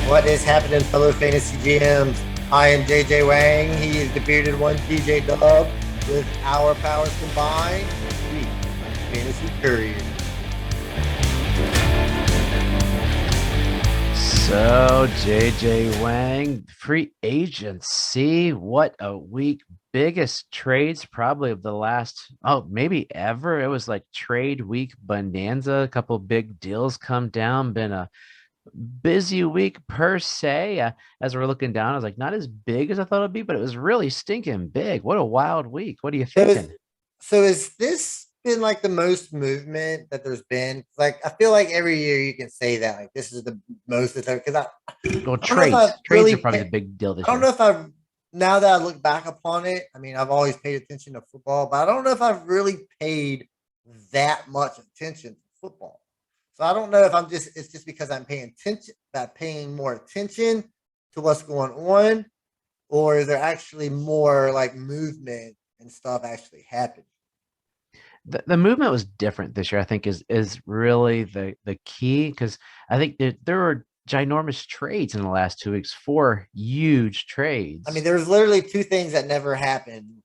What is happening, fellow fantasy GMs? I am JJ Wang. He is the bearded one, TJ Dub. With our powers combined, we are Fantasy Couriers. So, JJ Wang, free agency. What a week. Biggest trades probably of the last, maybe ever. It was like trade week bonanza. A couple big deals come down. Been a busy week per se. As we're looking down, I was like, not as big as I thought it'd be, but it was really stinking big. What a wild week. What are you So thinking? is this been like the most movement that there's been? Like, I feel like every year you can say that, like, this is the most because Well, I don't know if I've trades are really, probably the big deal this I don't know year. if I've, now that I look back upon it, I mean, I've always paid attention to football, but I don't know if I've really paid that much attention to football. So I don't know if it's just because I'm paying more attention to what's going on, or is there actually more like movement and stuff actually happening? The movement was different this year. I think is really the key because I think there were ginormous trades in the last 2 weeks, four huge I mean, trades. there's literally two things that never happened.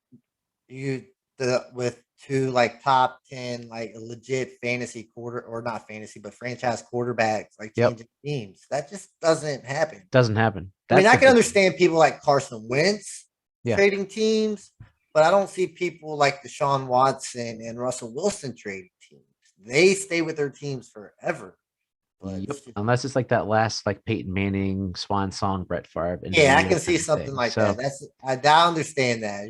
You the with two like top 10 like legit fantasy quarter or not fantasy but franchise quarterbacks like Yep, changing teams. That just doesn't happen. doesn't happen. I mean, That's I the can big thing. understand people like Carson Wentz Yeah. trading teams, but I don't see people like Deshaun Watson and Russell Wilson trading teams. They stay with their teams forever. But Yep. Unless it's like that last like Peyton Manning swan song, Brett Favre end of the yeah, I year can see kind of something thing. like that. So I understand that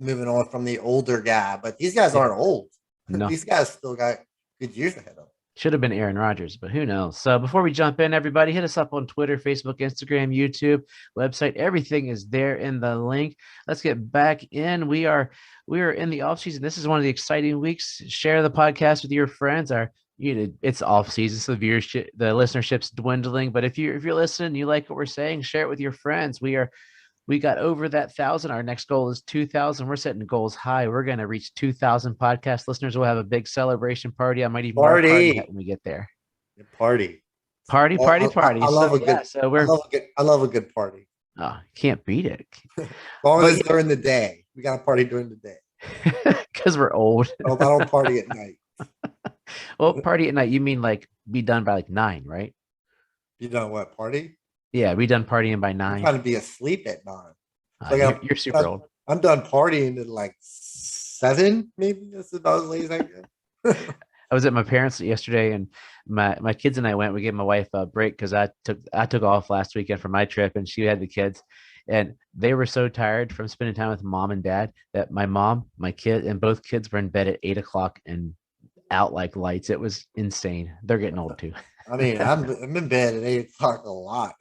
moving on from the older guy, but these guys yeah, aren't old. no. These guys still got good years ahead of them. Should have been Aaron Rodgers, but who knows? So before we jump in, everybody hit us up on Twitter, Facebook, Instagram, YouTube, website. Everything is there in the link. Let's get back in. We are in the off season. This is one of the exciting weeks. Share the podcast with your friends. It's off season, so the viewership, the listenership's dwindling. But if you're listening, you like what we're saying, share it with your friends. We got over that 1,000. Our next goal is 2,000. We're setting goals high. We're going to reach 2,000 podcast listeners. We'll have a big celebration party. I might even wear a party hat Party, when we get there. party. Party, party, party. I So love a yeah, good. so we're I love a good party. can't beat it. As long as But it's during the day, we got to party during the day. yeah, because we're old. I don't party at night. Well, party at night. You mean like be done by like 9, right? You know what party? Yeah, be done partying by I'm 9. trying to be asleep at 9. So You're you're super old. I'm done partying at like 7, maybe. That's about as late as I get. I was at my parents yesterday, and my kids and I went. We gave my wife a break because I took off last weekend for my trip, and she had the kids, and they were so tired from spending time with mom and dad that my mom, my kid, and both kids were in bed at 8 o'clock and out like lights. It was insane. They're getting old too. I mean, I'm in bed at 8 o'clock a lot.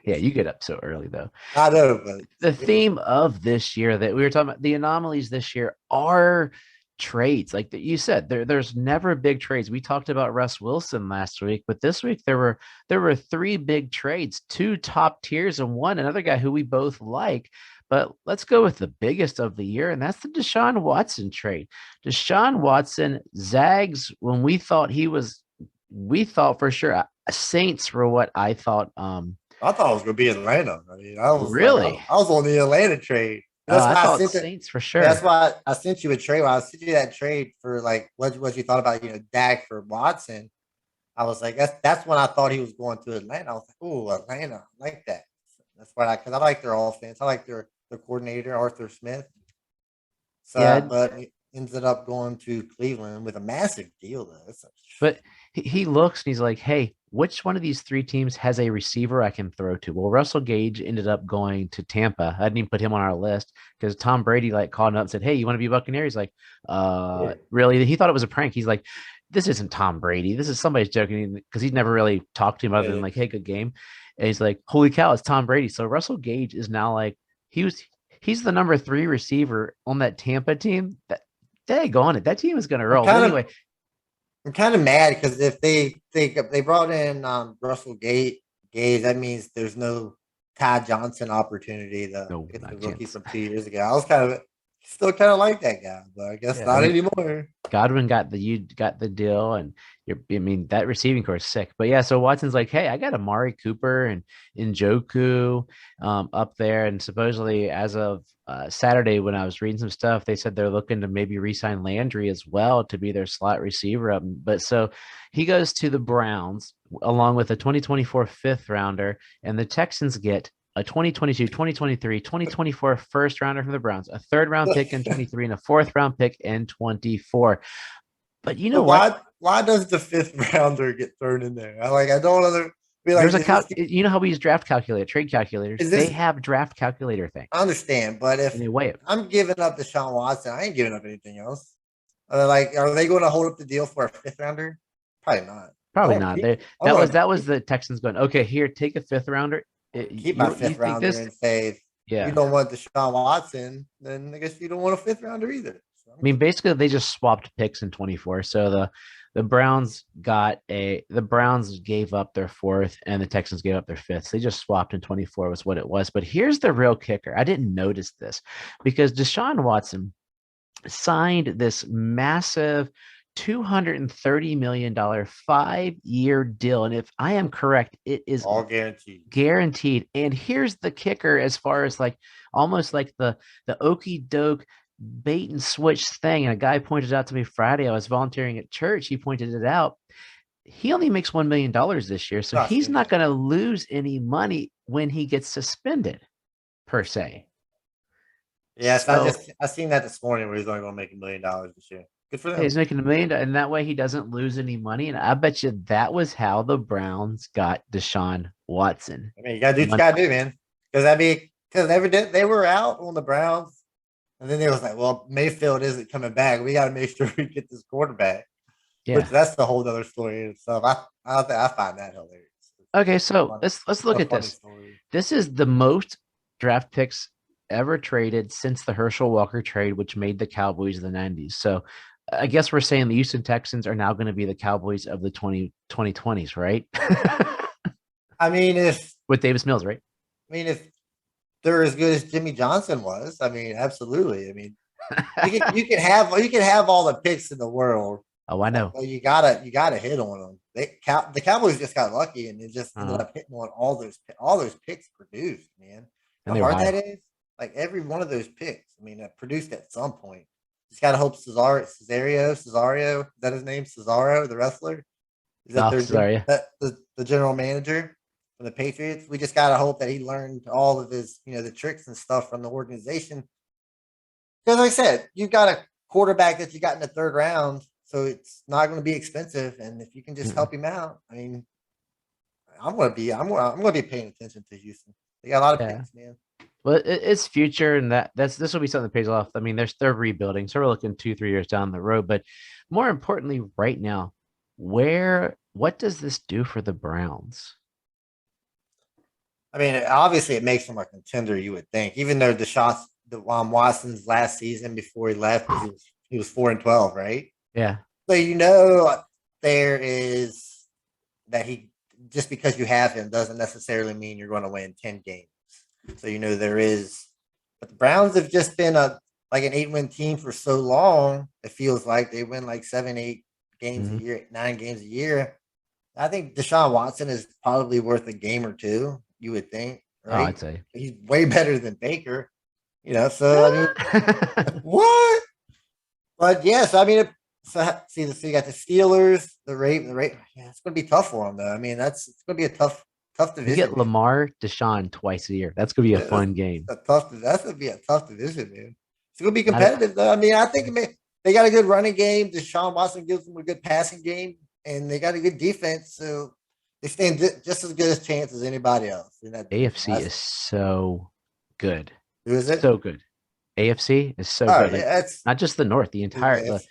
Yeah, you get up so early though. I know, but The theme of this year that we were talking about, the anomalies this year are trades. Like that you said, there's never big trades. We talked about Russ Wilson last week, but this week there were three big trades, two top tiers and one another guy who we both like. But let's go with the biggest of the year, and that's the Deshaun Watson trade. Deshaun Watson zags when we thought for sure Saints were what I thought. I thought it was gonna be Atlanta. I mean, I was like, Really? I was on the Atlanta trade. That's I why I thought sent it. Saints for That's sure. why I sent you a trade. When I sent you that trade for like what you thought about Dak for Watson. I was like, that's when I thought he was going to Atlanta. I was like, oh, Atlanta, I like that. That's why because I like their offense. I like their coordinator Arthur Smith. So, Yeah, but he ended up going to Cleveland with a massive deal though. but he looks and he's like, hey, which one of these three teams has a receiver I can throw to? Well, Russell Gage ended up going to Tampa. I didn't even put him on our list because Tom Brady like called him up and said, hey, you want to be a Buccaneer? He's like, Yeah. really? He thought it was a prank. He's like, this isn't Tom Brady. This is somebody's joking because he'd never really talked to him other than Yeah. like, hey, good game. And he's like, holy cow, it's Tom Brady. So Russell Gage is now like, he was he's the number three receiver on that Tampa team. Dang on it. That team is going to I'm roll. But kind of anyway, I'm kind of mad because if they brought in Russell Gage, that means there's no Ty Johnson opportunity to no, get the not a rookie chance. from 2 years ago. I was kind of Still kind of like that guy, but I guess Yeah, I not mean, anymore. Godwin got the deal, and I mean, that receiving core is sick. But yeah, so Watson's like, hey, I got Amari Cooper and Njoku up there, and supposedly as of Saturday, when I was reading some stuff, they said they're looking to maybe re-sign Landry as well to be their slot receiver. But so he goes to the Browns along with a 2024 fifth rounder, and the Texans get a 2022, 2023, 2024 first rounder from the Browns, a third round pick in 23, and a fourth round pick in 24. But you know But what? why does the fifth rounder get thrown in there? I don't other be like, There's you know how we use draft calculator, trade calculators? is They this have draft calculator I things understand, but and if they weigh it. I'm giving up Deshaun Watson, I ain't giving up anything else. Like, are they going to hold up the deal for a fifth rounder? Probably not. I Probably want to not. keep. They I'm going to that was keep, the Texans going, okay, here, take a fifth rounder. keep my You fifth think rounder this? and say if you Yeah. don't want Deshaun Watson, then I guess you don't want a fifth rounder either. So I mean, basically, they just swapped picks in 24. So the the Browns gave up their fourth, and the Texans gave up their fifth. So they just swapped in 24 was what it was. But here's the real kicker. I didn't notice this because Deshaun Watson signed this massive $230 million 5-year deal. And if I am correct, it is all guaranteed. guaranteed. And here's the kicker, as far as like almost like the okey doke bait and switch thing. And a guy pointed out to me Friday. I was volunteering at church. He pointed it out. He only makes $1 million this year, so I've he's seen not that. going to lose any money when he gets suspended, per se. Yes, So I seen that this morning where he's only going to make $1 million this year. Good for yeah, them. he's making $1 million, and that way he doesn't lose any money. And I bet you that was how the Browns got Deshaun Watson. I mean, you gotta do what you Mon- gotta do, man. Because they were out on the Browns, and then they was like, well, Mayfield isn't coming back. We got to make sure we get this quarterback. Which Yeah. that's the whole other story in itself. I find that hilarious. Okay, It's so funny. let's look A at funny this. story. This is the most draft picks ever traded since the Herschel Walker trade, which made the Cowboys of the 90s. So I guess we're saying the Houston Texans are now going to be the Cowboys of the 2020s, right? I mean, if With Davis Mills, right? if they're as good as Jimmy Johnson was, I mean, absolutely. I mean, you can have all the picks in the world, Oh, I know. but you gotta hit on them. The Cowboys just got lucky and they just ended Uh-huh. up hitting on all those picks produced. Man, And how they were hard high. that is! Like every one of those picks, I mean, produced at some point. Just gotta hope Cesario, is that his name? Cesaro, the wrestler, is that Oh, sorry. the general manager for the Patriots? We just gotta hope that he learned all of his, the tricks and stuff from the organization. Because like I said, you got a quarterback that you got in the third round, so it's not going to be expensive. And if you can just Mm-mm. help him out, I mean, I'm gonna be paying attention to Houston. They got a lot of Yeah. picks, man. Well, it's future, and this will be something that pays off. I mean, they're rebuilding, so we're looking 2-3 years down the road. But more importantly, right now, what does this do for the Browns? I mean, obviously, it makes them a contender. You would think, even though the Watson's last season before he left, he was 4-12, right? Yeah. So there is that he just because you have him doesn't necessarily mean you're going to win 10 games. So there is, but the Browns have just been an 8-win team for so long. It feels like they win like 7, 8 games a Mhm. year, 9 games a year. I think Deshaun Watson is probably worth a game or two. You would think, Oh, I'd right? say. He's way better than Baker. So I mean, what? But yes, I mean, so you got the Steelers, the Raven. Yeah, it's going to be tough for them, though. I mean, it's going to be a tough We division, get man. Lamar Deshaun twice a year. That's gonna be a fun game. That's going to be a tough division, man. It's going to be Not competitive, though. I mean, I think they got a good running game. Deshaun Watson gives them a good passing game, and they got a good defense. So they stand just as good a chance as anybody else in that division. AFC is so good, Who is it? so good. AFC is so Oh good. Like yeah, it's not just the North, the entire it's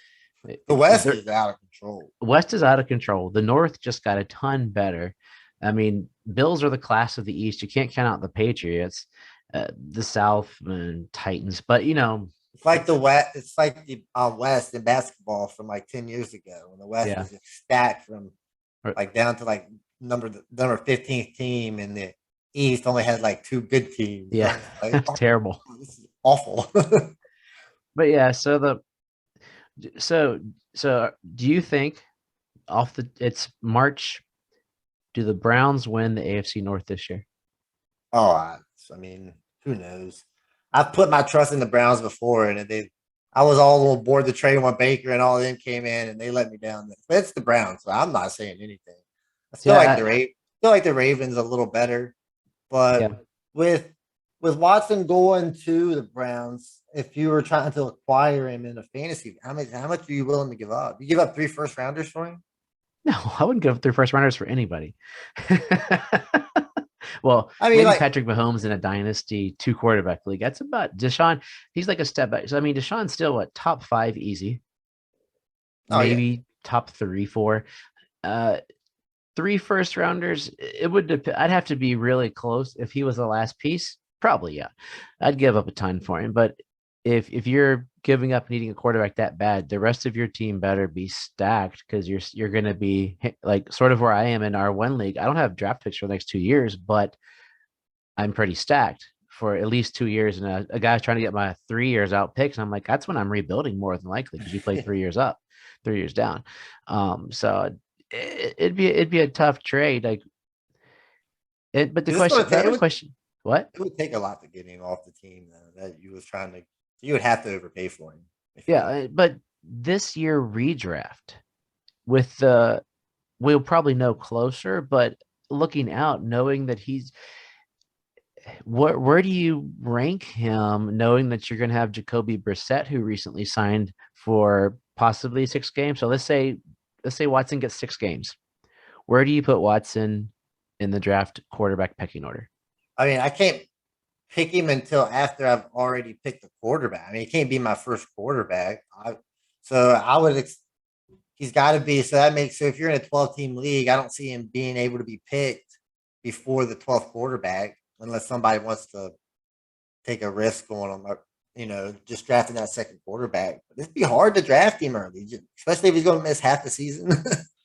the West the is out of control. West is out of control. The North just got a ton better. I mean, Bills are the class of the East. You can't count out the Patriots, the South and Titans. But It's like it's the West. It's like the West in basketball from like 10 years ago when the West yeah, was just stacked from or- like down to like number 15th team, and the East only had like two good teams. yeah. I was like, It's terrible. this is awful. But yeah, so do you think it's March, do the Browns win the AFC North this year? Oh, I mean, who knows? I've put my trust in the Browns before, and I was all on board the train when Baker and all of them came in, and they let me down. But it's the Browns, so I'm not saying anything. I still like Yeah, still like the Ravens a little better, but yeah. with with Watson going to the Browns, if you were trying to acquire him in a fantasy, how much are you willing to give up? You give up 3 first rounders for him? No, I wouldn't give up 3 first rounders for anybody. Well, I mean, maybe like, Patrick Mahomes in a dynasty 2 quarterback league. That's about Deshaun. He's like a step back. So I mean, Deshaun's still what, top 5 easy, oh yeah, maybe top 3, 4. Uh, 3 first rounders. It would depend. I'd have to be really close. If he was the last piece, probably yeah, I'd give up a ton for him. But if you're giving up needing a quarterback that bad, the rest of your team better be stacked because you're going to be like sort of where I am in our one league. I don't have draft picks for the next 2 years, but I'm pretty stacked for at least 2 years. And a guy's trying to get my 3 years out picks. And I'm like, that's when I'm rebuilding more than likely because you play 3 years up, 3 years down. So it'd be a tough trade. Like but because the other question, what? it would take a lot to get him off the team though, that you was trying to. You would have to overpay for him if you Yeah, did. but this year redraft with the we'll probably know closer, but looking out, knowing that he's where do you rank him, knowing that you're going to have Jacoby Brissett, who recently signed for possibly 6 games? So let's say Watson gets 6 games. Where do you put Watson in the draft quarterback pecking order? I mean, I can't pick him until after I've already picked a quarterback. I mean, he can't be my first quarterback. So I would. He's got to be. So that makes. So if you're in a 12-team league, I don't see him being able to be picked before the 12th quarterback unless somebody wants to take a risk on him. Just drafting that second quarterback. But it'd be hard to draft him early, especially if he's going to miss half the season.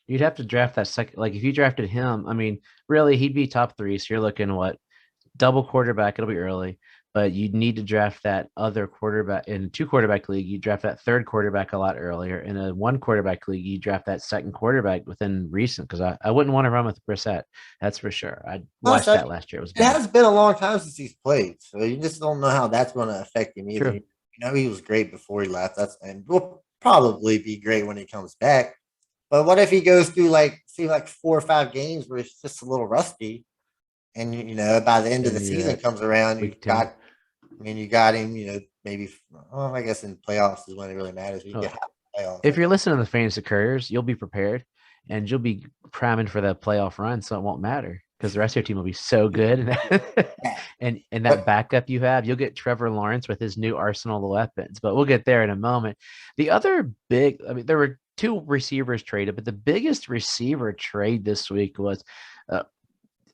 You'd have to draft that second. Like if you drafted him, I mean, really, he'd be top 3. So you're looking what, double quarterback? It'll be early, but you need to draft that other quarterback in a 2 quarterback league. You draft that third quarterback a lot earlier. In a 1 quarterback league, you draft that second quarterback within recent. Because I wouldn't want to run with Brissett. That's for sure. I Plus, watched that last year. It was it bad. has been a long time since he's played, so you just don't know how that's going to affect him either. True. He was great before he left. And will probably be great when he comes back. But what if he goes through like 4 or 5 games where it's just a little rusty, and by the end of And the season the comes around, week 10. you got him. Maybe. Well, I guess in playoffs is when it really matters. You Oh, get hot playoffs. if you're listening to the Fantasy Couriers, you'll be prepared and you'll be cramming for that playoff run, so it won't matter because the rest of your team will be so good. Yeah. And that But backup you have, you'll get Trevor Lawrence with his new arsenal of weapons. But we'll get there in a moment. The other big, I mean, there were 2 receivers traded, but the biggest receiver trade this week was uh,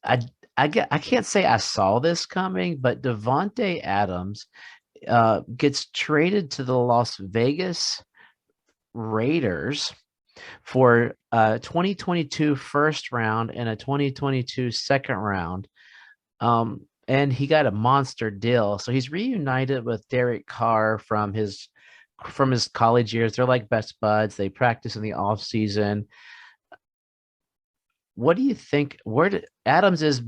I I can't say I saw this coming, but Devonte Adams gets traded to the Las Vegas Raiders for a 2022 first round and a 2022 second round. And he got a monster deal. So he's reunited with Derek Carr from his college years. They're like best buds. They practice in the off season. What do you think? Adams is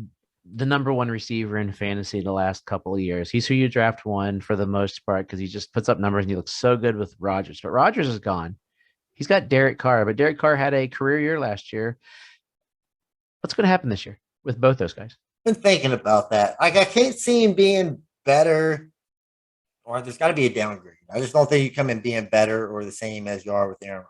the number 1 receiver in fantasy the last couple of years. He's who you draft one for the most part because he just puts up numbers and he looks so good with Rodgers. But Rodgers is gone. He's got Derek Carr, but Derek Carr had a career year last year. What's going to happen this year with both those guys? I've been thinking about that. Like, I can't see him being better, or there's got to be a downgrade. I just don't think you come in being better or the same as you are with Aaron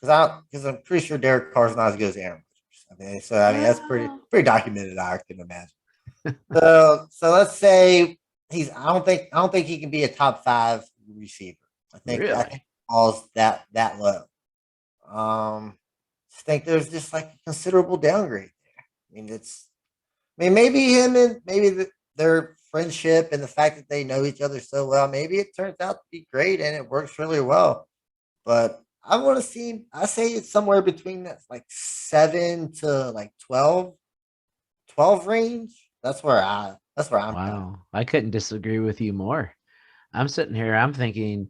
Rodgers. Because I'm pretty sure Derek Carr's not as good as Aaron Rodgers. I mean that's Well, pretty documented. I can imagine. So let's say I don't think he can be a top 5 receiver. I think really? falls that low. Just think there's just like a considerable downgrade there. Maybe him and their friendship and the fact that they know each other so well, maybe it turns out to be great and it works really well. But I want to see. I say it's somewhere between that like 7 to like 12 range. That's where I'm kind of. Wow. I couldn't disagree with you more. I'm sitting here, I'm thinking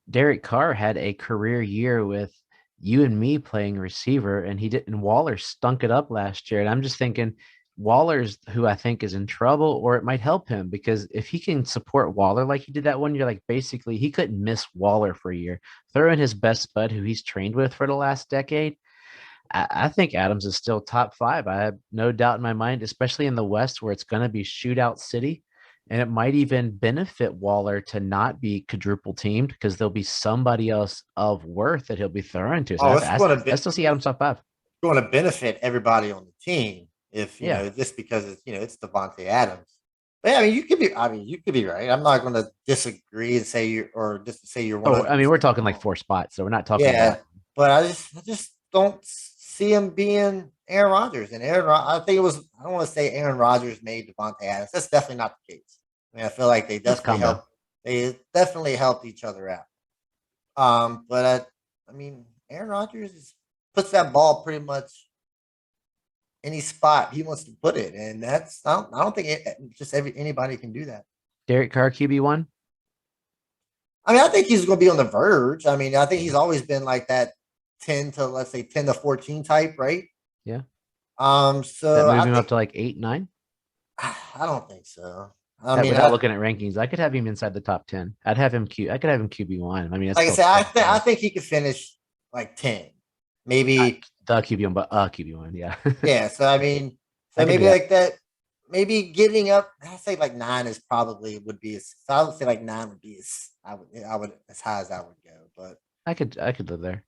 Derek Carr had a career year with you and me playing receiver, and he didn't. Waller stunk it up last year, and I'm just thinking Waller's who I think is in trouble, or it might help him because if he can support Waller like he did that one year, like basically he couldn't miss Waller for a year. Throw in his best bud who he's trained with for the last decade. I think Adams is still top five. I have no doubt in my mind, especially in the West where it's going to be shootout city. And it might even benefit Waller to not be quadruple teamed because there'll be somebody else of worth that he'll be thrown to. So Oh, it's going to I be still see Adams top five. going to benefit everybody on the team if Yeah. just because it's Devontae Adams. But yeah, I mean, you could be right. I'm not going to disagree and say just say you're Oh, I mean, 100% we're talking like wrong. 4 spots, so we're not talking Yeah, about. but I just don't see him being Aaron Rodgers. And I think it was. I don't want to say Aaron Rodgers made Devontae Adams. That's definitely not the case. I mean, I feel like they It's definitely combo. helped. They definitely helped each other out. But I mean, Aaron Rodgers puts that ball pretty much any spot he wants to put it, and I don't think just anybody can do that. Derek Carr QB1. I mean, I think he's going to be on the verge. I mean, I think he's Yeah. always been like that 10 to 14 type, right? Yeah. That So move I him up think to like 8, 9. I don't think so. I That mean, without looking at rankings, I could have him inside the top 10. I could have him QB1. I mean, it's like I still said, 12 I guys. think he could finish like 10, Not maybe. the QB1, but QB1. Yeah. Yeah. So I mean, I so could do maybe that. like that. Maybe getting up, I say like 9 is probably would be. So I would say like 9 would be I would as high as I would go, but. I could live there.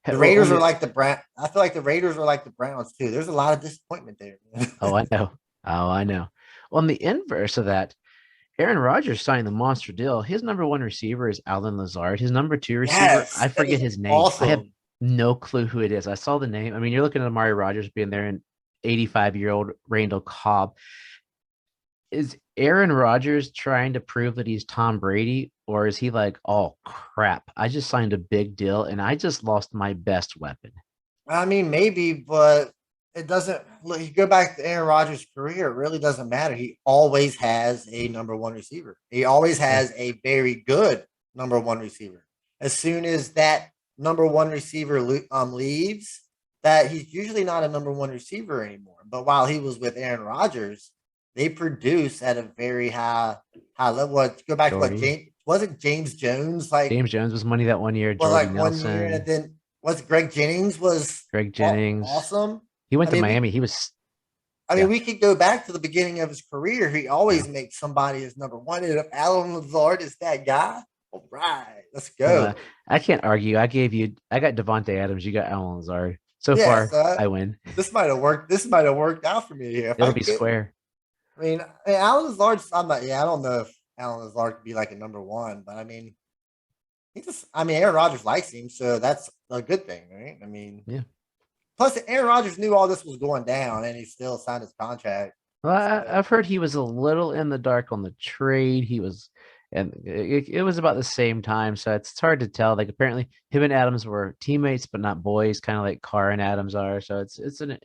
The Well, Raiders are like the Brown. I feel like the Raiders are like the Browns too. There's a lot of disappointment there. oh, I know. Oh, I know. On the inverse of that, Aaron Rodgers signed the monster deal. His number one receiver is Alan Lazard. His number two receiver, Yes, I that forget is his name. I have awesome. no clue who it is. I saw the name. I mean, you're looking at Amari Rodgers being there and 85-year-old Randall Cobb. Is Aaron Rodgers trying to prove that he's Tom Brady, or is he like, oh crap, I just signed a big deal and I just lost my best weapon? I mean, maybe, but it doesn't. Look, you go back to Aaron Rodgers' career; it really doesn't matter. He always has a number one receiver. He always Yeah. has a very good number one receiver. As soon as that number one receiver leaves, that he's usually not a number one receiver anymore. But while he was with Aaron Rodgers, they produce at a very high level. Go back to what Jordy. James wasn't James Jones like James Jones was money that one year. was Jordy like 1 year, and Nelson, then was Greg Jennings was Greg Jennings. awesome. He went I to mean, Miami. He was, yeah. we could go back to the beginning of his career. He Yeah. always makes somebody his number one. And if Alan Lazard is that guy, all right, let's Well, go. I can't argue. I got Devontae Adams. You got Alan Lazard. So Yeah, far, so I win. this might have worked. This might have worked out for me here. If It'll I be get, square. Alan Lazard, I'm not. Yeah, I don't know if Alan Lazard could be like a number one, but I mean, Aaron Rodgers likes him, so that's a good thing, right? I mean, Yeah. plus Aaron Rodgers knew all this was going down, and he still signed his contract. Well, So I've heard he was a little in the dark on the trade. And it was about the same time, so it's hard to tell. Like apparently, him and Adams were teammates, but not boys, kind of like Carr and Adams are. So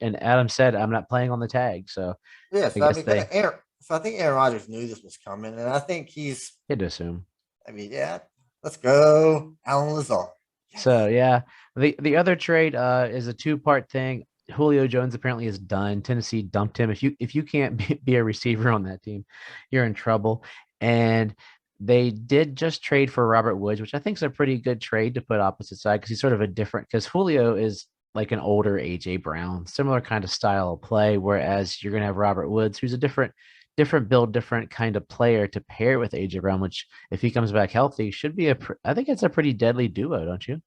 and Adams said, "I'm not playing on the tag." So yeah, I so I guess mean, kind of they Aaron. So I think Aaron Rodgers knew this was coming, and I think he's. had to assume. I mean, yeah, let's go, Alan Lazard. So Yes. yeah, the other trade is a two-part thing. Julio Jones apparently is done. Tennessee dumped him. If you can't be a receiver on that team, you're in trouble. And they did just trade for Robert Woods, which I think is a pretty good trade to put opposite side because he's sort of a different because Julio is like an older AJ Brown, similar kind of style of play, whereas you're gonna have Robert Woods, who's a different build, different kind of player to pair with AJ Brown, which if he comes back healthy, should be I think it's a pretty deadly duo, don't you?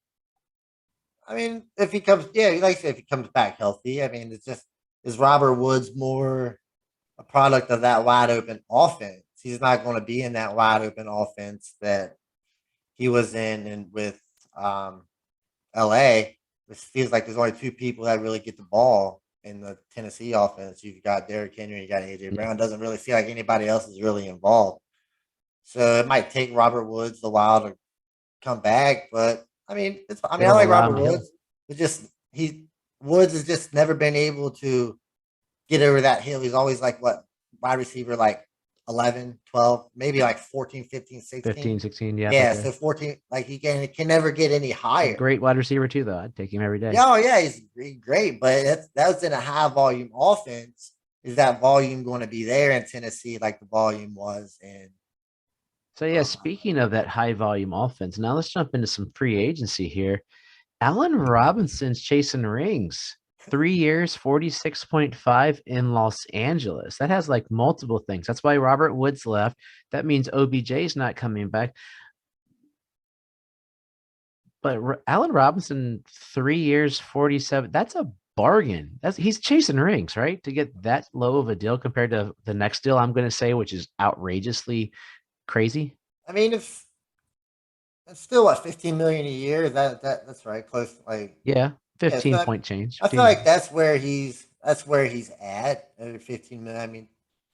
I mean, if he comes, yeah, like I said, if he comes back healthy, I mean, it's just is Robert Woods more a product of that wide open offense? He's not going to be in that wide open offense that he was in and with um, LA. It feels like there's only two people that really get the ball in the Tennessee offense. You've got Derrick Henry, you got AJ Yeah. Brown. Doesn't really feel like anybody else is really involved. So it might take Robert Woods a while to come back, but I It'll like allow Robert him to heal. Woods. It's just he Woods has just never been able to get over that hill. He's always like what wide receiver like 11, 12, maybe like 14, 15, 15, 16. 16. Yeah. Yeah, Okay. so 14, like he can never get any A higher. great wide receiver too, though. I'd take him every day. Yeah, oh yeah, he's great, but that was in a high volume offense. Is that volume going to be there in Tennessee like the volume was in? So yeah, speaking of that high volume offense, now let's jump into some free agency here. Allen Robinson's chasing rings. 3 years, 46.5 in Los Angeles. That has like multiple things. That's why Robert Woods left. That means OBJ's not coming back. But Allen Robinson, 3 years, 47. That's a bargain. He's chasing rings, right? To get that low of a deal compared to the next deal, I'm going to say, which is outrageously crazy. I mean, if it's still what 15 million a year, that's right, close. Like Yeah, yeah, so 15 point change. I feel 15. like that's where he's at. 15 million. I mean,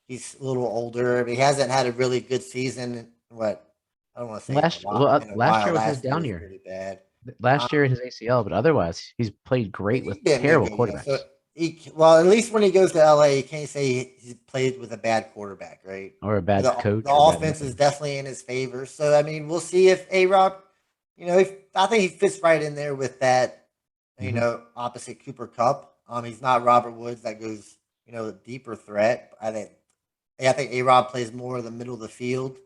he's a little older, but he hasn't had a really good season. What I don't want to say in a Last while. well, In a last while, year was his last year down was year. pretty bad. Last year in his ACL, but otherwise he's played great with He's been terrible good, yeah. So quarterbacks well, at least when he goes to LA, you can't say he's played with a bad quarterback, right? or a bad The coach or bad offense is anything. definitely in his favor. So I mean, we'll see if A Rob, I think he fits right in there with that, Hmm. opposite Cooper Cup. He's not Robert Woods that goes, a deeper threat. I think A Rob plays more of the middle of the field.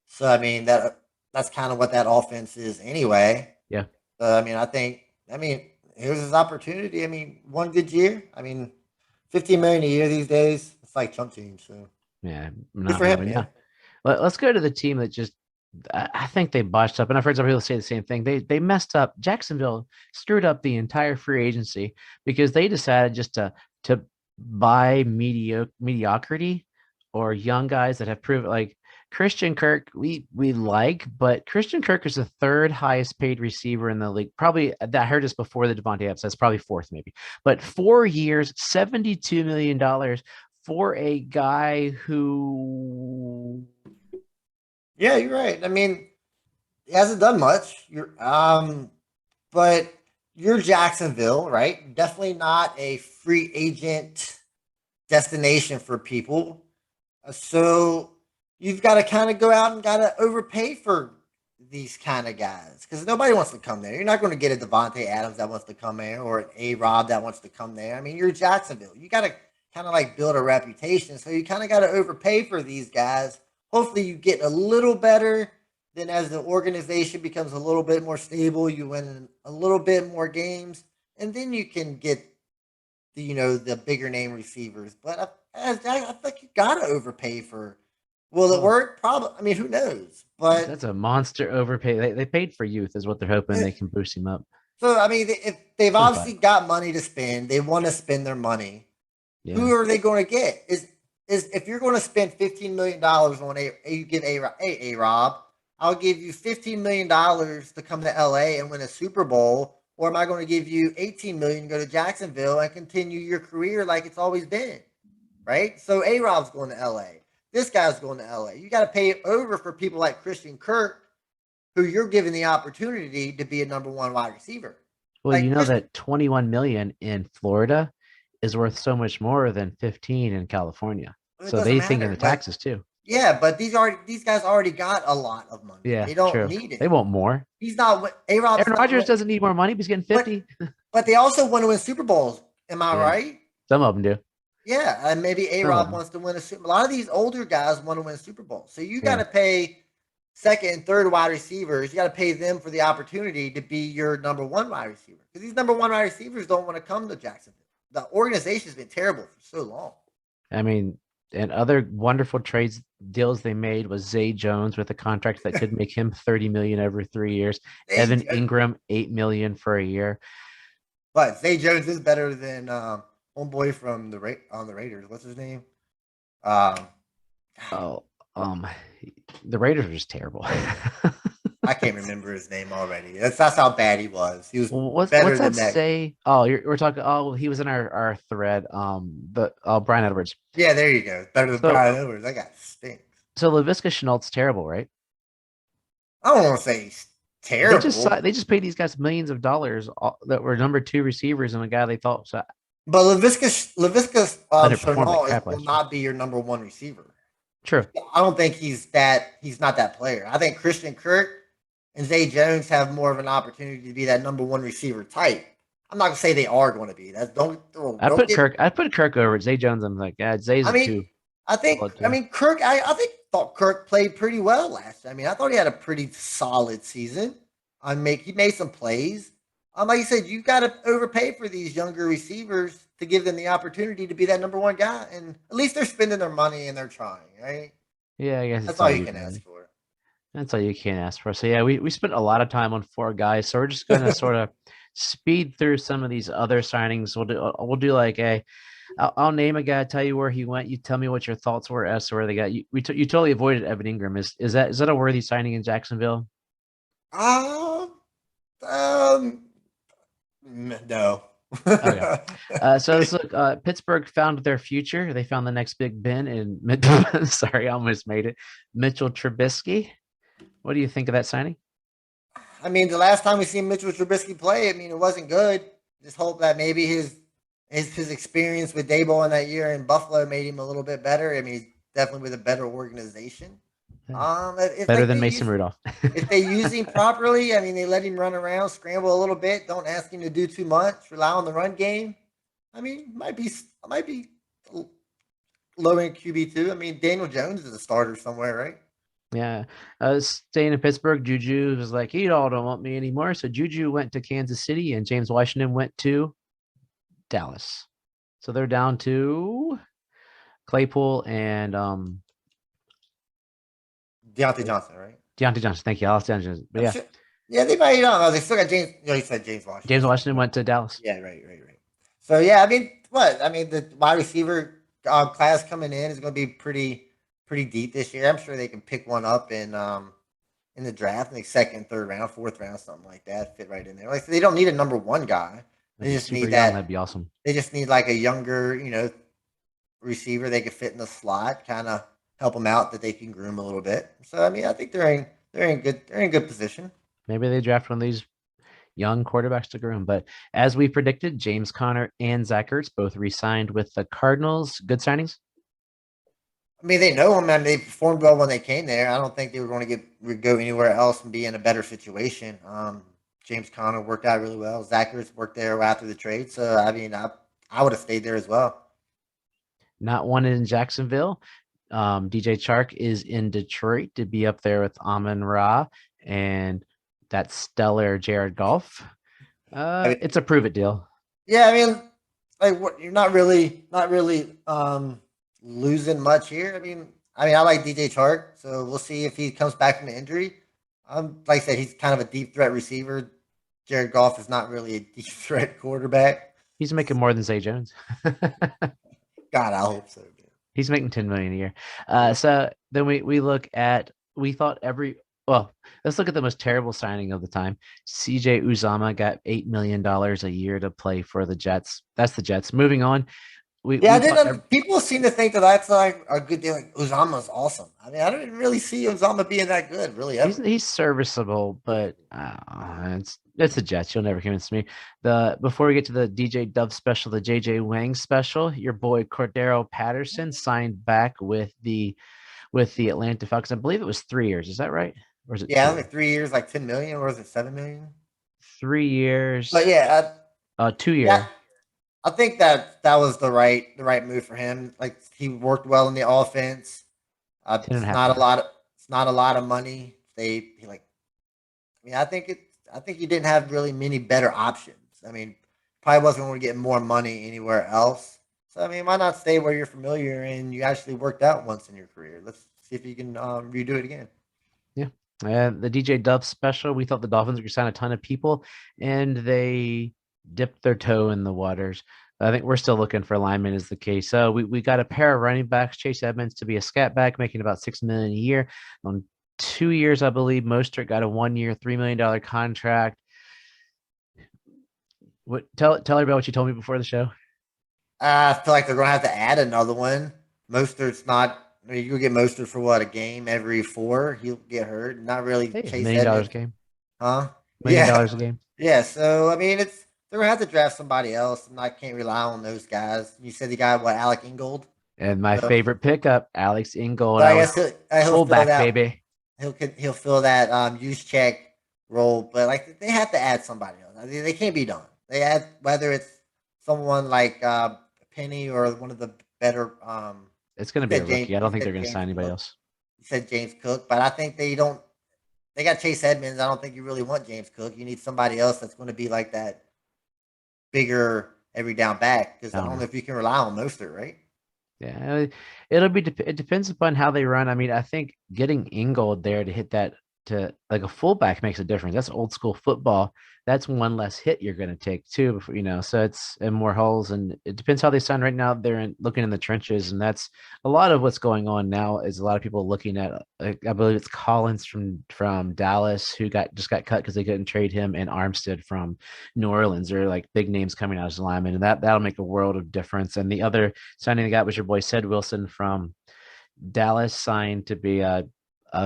So I mean that's kind of what that offense is anyway. Yeah, So I mean here's his opportunity. I mean, one good year. I mean, 15 million a year these days. It's like chump change. So yeah, good not for him, moving. Yeah, man. let's go to the team that just I think they botched up, and I've heard some people say the same thing. They messed up. Jacksonville screwed up the entire free agency because they decided just to buy mediocrity or young guys that have proven like Christian Kirk. We like, but Christian Kirk is the third highest paid receiver in the league. Probably that hurt us before the Devontae Adams. That's probably fourth, maybe. But 4 years, $72 million for a guy who Yeah, you're right. I mean, he hasn't done much. But you're Jacksonville, right? Definitely not a free agent destination for people. So you've got to kind of go out and got to overpay for these kind of guys because nobody wants to come there. You're not going to get a Devontae Adams that wants to come there or an A Rob that wants to come there. I mean, you're Jacksonville. You got to kind of like build a reputation. So you kind of got to overpay for these guys. Hopefully, you get a little better. Then, as the organization becomes a little bit more stable, you win a little bit more games, and then you can get the bigger name receivers. But I think you gotta overpay for. Will it well, work? Probably. I mean, who knows? But that's a monster overpay. They paid for youth, is what they're hoping they can boost him up. so I mean, if they've 25. obviously got money to spend, they want to spend their money. Yeah. Who are they going to get? Is if you're going to spend $15 million on you give a Rob, I'll give you $15 million to come to LA and win a Super Bowl, or am I going to give you 18 million to go to Jacksonville and continue your career like it's always been? Right? So A Rob's going to LA. This guy's going to LA. You got to pay over for people like Christian Kirk, who you're giving the opportunity to be a number one wide receiver. Well, you Like know Christian, that 21 million in Florida is worth so much more than 15 in California. it So doesn't they think in matter. the But taxes too. yeah, but these guys already got a lot of money. Yeah, They don't true. need They it. want more. He's not A Rob's Aaron not Rodgers doesn't need more money. But he's getting but 50. but they also want to win Super Bowls. Am I Yeah, right? some of them do. Yeah, and maybe A Some of Rob them. wants to win a Super. A lot of these older guys want to win Super Bowls. So you got Yeah. to pay second and third wide receivers. You got to pay them for the opportunity to be your number one wide receiver because these number one wide receivers don't want to come to Jacksonville. The organization's been terrible for so long. I mean, and other wonderful trades deals they made was Zay Jones with a contract that could make him 30 million over 3 years. They, Evan Ingram, 8 million for a year. but Zay Jones is better than homeboy from on the Raiders. What's his name? Um, Oh, um, the Raiders are just terrible. I can't remember his name already. That's how bad he was. He was What's better that than that. say? Oh, we're talking. Oh, he was in our thread. The Brian Edwards. Yeah, there you go. Better than So Brian Edwards. That guy stinks. Laviska Chenault's terrible, right? I don't want to say he's terrible, They just paid these guys millions of dollars that were number two receivers and a guy they thought but Lavisca underperformed like Chenault crap will last year. not be your number one receiver. True. I don't think he's not that player. I think Christian Kirk and Zay Jones have more of an opportunity to be that number one receiver type. I'm not gonna say they are going to be. That's don't get. I put Kirk over Zay Jones. I'm like, yeah, Zay's I a mean, two. Solid I two. mean Kirk. I think thought Kirk played pretty well last year. I mean, I thought he had a pretty solid season. He made some plays. Like you said, you got to overpay for these younger receivers to give them the opportunity to be that number one guy. And at least they're spending their money and they're trying, right? Yeah, I guess That's it's all all you you can can. ask for. That's all you can ask for. So yeah, we spent a lot of time on four guys. So we're just gonna sort of speed through some of these other signings. We'll do like I'll name a guy, tell you where he went. You tell me what your thoughts were as to where they got you. You totally avoided Evan Ingram. Is that a worthy signing in Jacksonville? Um, um, no. Okay. So let's look. Pittsburgh found their future. They found the next Big Ben in sorry, I almost made it. Mitchell Trubisky. What do you think of that signing? I mean, the last time we seen Mitchell Trubisky play, I mean, it wasn't good. Just hope that maybe his experience with Dayball in that year in Buffalo made him a little bit better. I mean, he's definitely with a better organization. Yeah. If Better like than Mason Rudolph. if they use him properly, I mean, they let him run around, scramble a little bit. Don't ask him to do too much. Rely on the run game. I mean, might be low in QB2. I mean, Daniel Jones is a starter somewhere, right? Yeah. Staying in Pittsburgh, Juju was like, you all don't want me anymore. So Juju went to Kansas City and James Washington went to Dallas. So they're down to Claypool and Deontay Johnson, right? Deontay Johnson. Thank you. Alex Deontay Johnson. But I'm yeah, sure. Yeah, they might. Know. They still got James. You said James Washington. James So Washington went to Dallas. yeah, right. So yeah, I mean, what? I mean, the wide receiver class coming in is going to be pretty deep this year. I'm sure they can pick one up in the draft, in the second, third round, fourth round, something like that. Fit right in there. Like they don't need a number one guy. If They he's just super need young, that. that'd be awesome. They just need like a younger, receiver they could fit in the slot, kind of help them out that they can groom a little bit. So I mean, I think they're in good position. Maybe they draft one of these young quarterbacks to groom. But as we predicted, James Conner and Zach Ertz both re-signed with the Cardinals. Good signings. I mean, they know him and they performed well when they came there. I don't think they were going to go anywhere else and be in a better situation. James Conner worked out really well. Zach Ertz worked there after the trade, so I mean, I would have stayed there as well. Not one in Jacksonville. DJ Chark is in Detroit to be up there with Amon Ra and that stellar Jared Goff. I mean, It's a prove it deal. yeah, I mean, like what you're not really losing much here. I like DJ Chark, so we'll see if he comes back from the injury. Like I said, he's kind of a deep threat receiver. Jared Goff is not really a deep threat quarterback. He's making more than Zay Jones. God, I hope so. He's making 10 million a year. So then we thought let's look at the most terrible signing of the time. CJ Uzama got $8 million a year to play for the Jets. That's the Jets. Moving on. Yeah, We I thought didn't. People seem to think that that's like a good deal. Like Uzama's awesome. I mean, I didn't really see Uzama being that good, really ever. he's serviceable, but it's the Jets. You'll never convince me. The Before we get to the DJ Dove special, the JJ Wang special, your boy Cordero Patterson signed back with the Atlanta Falcons. I believe it was 3 years. Is that right? Or is it Yeah, two? like 3 years, like 10 million, or was it 7 million? 3 years. But yeah, 2 year. yeah, I think that was the right move for him. Like he worked well in the offense. Ten and a It's half not a million. lot of it's not a lot of money. He like. I mean, I think he didn't have really many better options. I mean, probably wasn't going to get more money anywhere else. So I mean, why not stay where you're familiar and you actually worked out once in your career? Let's see if you can redo it again. Yeah. The DJ Dove special, we thought the Dolphins were going to sign a ton of people, and they dipped their toe in the waters. I think we're still looking for linemen is the case. So we got a pair of running backs, Chase Edmonds to be a scat back, making about 6 million a year. On 2 years, I believe Mostert got a 1 year, $3 million contract. Tell everybody what you told me before the show. I feel like they're going to have to add another one. Mostert's not. I mean, you get Mostert for what, a game every four. He'll get hurt. Not really Hey, Chase $1 million a Edmonds, game. huh? Million Yeah, dollars a game. yeah. So I mean, they're gonna have to draft somebody else, and I can't rely on those guys. You said the guy, what, Alec Ingold? And my So, favorite pickup, Alex Ingold. but I I was guess he'll fill fullback, that. baby. He'll fill that use check role, but like they have to add somebody else. I mean, they can't be done. They add whether it's someone like Penny or one of the better. It's going You to be a said James. rookie. I You don't think they're said going to James sign anybody Cook. else. You said James Cook, but I think they don't. They got Chase Edmonds. I don't think you really want James Cook. You need somebody else that's going to be like that bigger every down back because I don't know Downer. if you can rely on Mostert, right? Yeah, it'll be. It depends upon how they run. I mean, I think getting Ingold there to hit that to like a fullback makes a difference. That's old school football. That's one less hit you're going to take too. Before, so it's and more holes, and it depends how they sign right now. They're looking in the trenches, and that's a lot of what's going on now. Is a lot of people looking at. I believe it's Collins from Dallas who just got cut because they couldn't trade him, and Armstead from New Orleans. They're like big names coming out as linemen, and that'll make a world of difference. And the other signing they got was your boy Ced Wilson from Dallas, signed to be a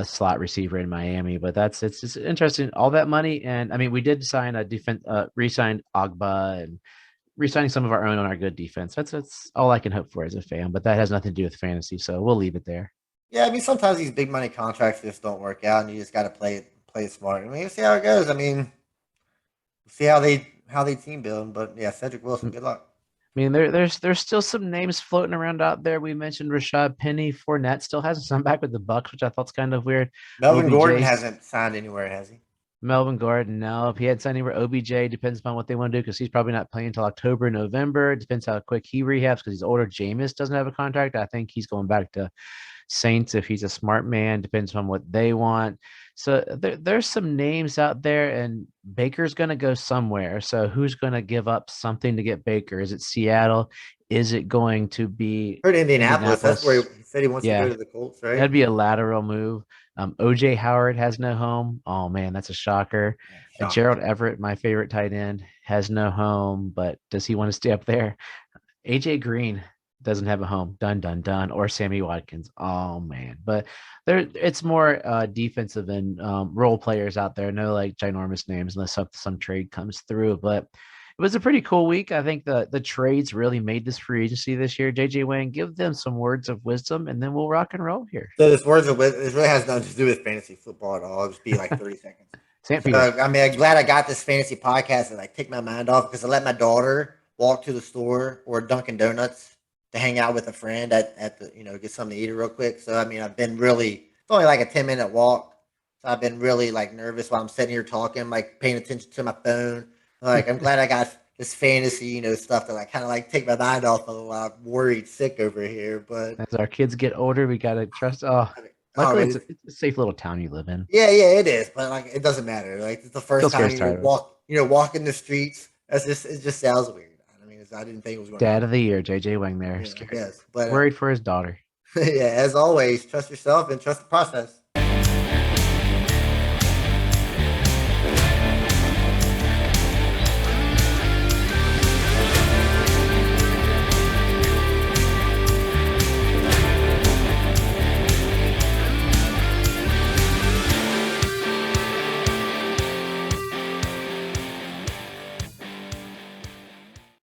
slot receiver in Miami. But it's just interesting. All that money, and I mean, we did sign a defense, re-signed Ogba and re-signing some of our own on our good defense. That's all I can hope for as a fan. But that has nothing to do with fantasy, so we'll leave it there. Yeah, I mean sometimes these big money contracts just don't work out, and you just got to play it smart. I mean, we'll see how it goes. I mean, we'll see how they team build. But yeah, Cedric Wilson, good luck. I mean, there's still some names floating around out there. We mentioned Rashad Penny. Fournette still hasn't signed back with the Bucks, which I thought's kind of weird. Melvin Gordon OBJ, hasn't signed anywhere, has he? Melvin Gordon, no. If he had signed anywhere, OBJ depends upon what they want to do because he's probably not playing until October, November. It depends how quick he rehabs because he's older. Jameis doesn't have a contract. I think he's going back to Saints if he's a smart man. Depends on what they want. So there's some names out there, and Baker's going to go somewhere. So who's going to give up something to get Baker? Is it Seattle? Is it going to be Heard Indianapolis. That's where Indianapolis? he said he wants to go Yeah, to the Colts, right? that'd be a lateral move. OJ Howard has no home. Oh man, that's a shocker. Yeah, shocker. Gerald Everett, my favorite tight end, has no home, but does he want to stay up there? AJ Green doesn't have a home. Done, done, done. Or Sammy Watkins. Oh man, but it's more defensive and role players out there. No like ginormous names unless some trade comes through. But it was a pretty cool week. I think the trades really made this free agency this year. JJ Wang, give them some words of wisdom, and then we'll rock and roll here. So this really has nothing to do with fantasy football at all. It'll just be like 30 seconds. St. So Peter. I mean, I'm glad I got this fantasy podcast and like take my mind off because I let my daughter walk to the store or Dunkin' Donuts to hang out with a friend at the get something to eat real quick. So I mean, I've been really it's only like a 10-minute walk. So I've been really like nervous while I'm sitting here talking, like paying attention to my phone. Like I'm glad I got this fantasy, stuff to like kind of like take my mind off a little while. I'm worried sick over here, but As our kids get older, we gotta trust. Oh, I mean, oh, luckily man, it's a safe little town you live in. yeah, it is, but like it doesn't matter. Like it's the Still first time scares tired of us. walking the streets. That's just it. Just sounds weird. I mean, I didn't think it was going to Dad happen. of the year, JJ Wang there, Yeah, I scared, guess, but worried for his daughter. yeah, as always, trust yourself and trust the process.